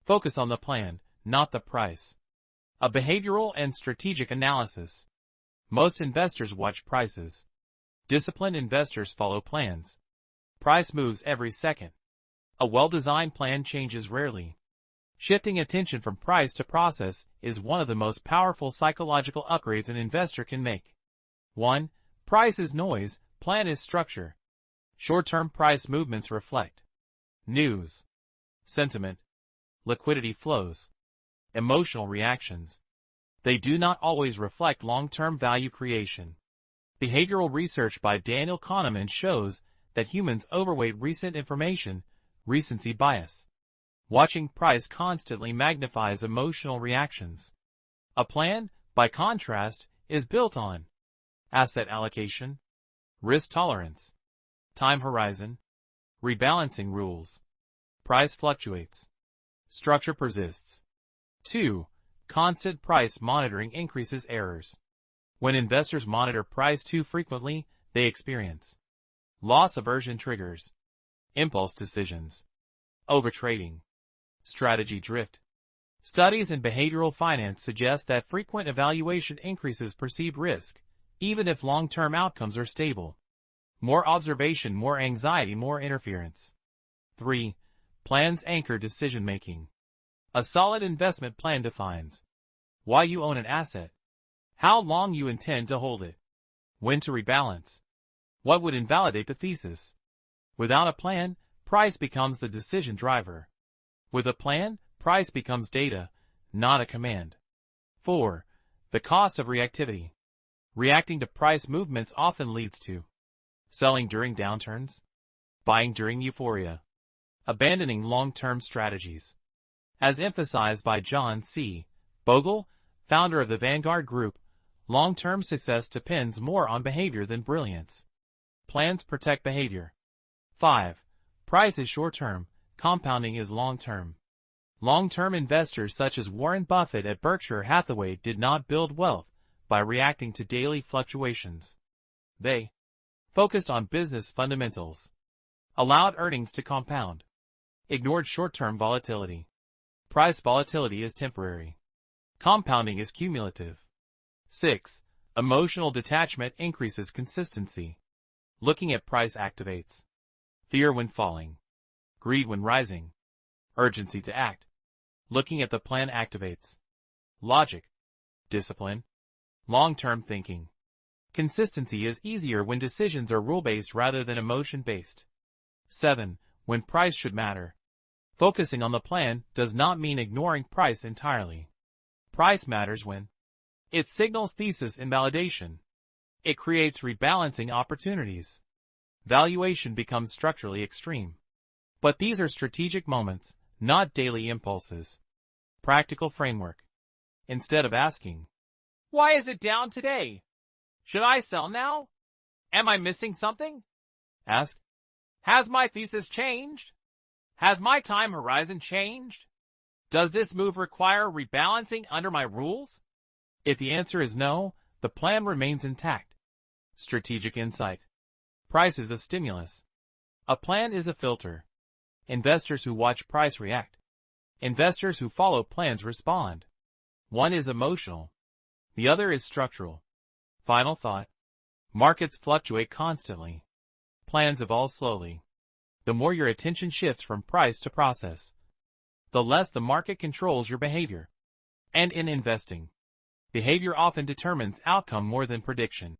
Focus on the plan, not the price. A behavioral and strategic analysis. Most investors watch prices. Disciplined investors follow plans. Price moves every second. A well-designed plan changes rarely. Shifting attention from price to process is one of the most powerful psychological upgrades an investor can make. 1. Price is noise, plan is structure. Short-term price movements reflect news, sentiment, liquidity flows, emotional reactions. They do not always reflect long-term value creation. Behavioral research by Daniel Kahneman shows that humans overweight recent information, recency bias. Watching price constantly magnifies emotional reactions. A plan, by contrast, is built on asset allocation, risk tolerance, time horizon, rebalancing rules. Price fluctuates. Structure persists. 2. Constant price monitoring increases errors. When investors monitor price too frequently, they experience loss aversion triggers, impulse decisions, overtrading, strategy drift. Studies in behavioral finance suggest that frequent evaluation increases perceived risk, even if long-term outcomes are stable. More observation, more anxiety, more interference. 3. Plans anchor decision-making. A solid investment plan defines why you own an asset, how long you intend to hold it, when to rebalance, what would invalidate the thesis. Without a plan, price becomes the decision driver. With a plan, price becomes data, not a command. 4. The cost of reactivity. Reacting to price movements often leads to selling during downturns, buying during euphoria, abandoning long-term strategies. As emphasized by John C. Bogle, founder of the Vanguard Group, long-term success depends more on behavior than brilliance. Plans protect behavior. 5. Price is short-term, compounding is long-term. Long-term investors such as Warren Buffett at Berkshire Hathaway did not build wealth by reacting to daily fluctuations. They focused on business fundamentals, allowed earnings to compound, ignored short-term volatility. Price volatility is temporary. Compounding is cumulative. 6. Emotional detachment increases consistency. Looking at price activates fear when falling, greed when rising, urgency to act. Looking at the plan activates logic, discipline, long-term thinking. Consistency is easier when decisions are rule-based rather than emotion-based. 7. When price should matter. Focusing on the plan does not mean ignoring price entirely. Price matters when it signals thesis invalidation. It creates rebalancing opportunities. Valuation becomes structurally extreme. But these are strategic moments, not daily impulses. Practical framework. Instead of asking, "Why is it down today? Should I sell now? Am I missing something?" Ask, "Has my thesis changed? Has my time horizon changed? Does this move require rebalancing under my rules?" If the answer is no, the plan remains intact. Strategic insight. Price is a stimulus. A plan is a filter. Investors who watch price react. Investors who follow plans respond. One is emotional. The other is structural. Final thought. Markets fluctuate constantly. Plans evolve slowly. The more your attention shifts from price to process, the less the market controls your behavior. And in investing, behavior often determines outcome more than prediction.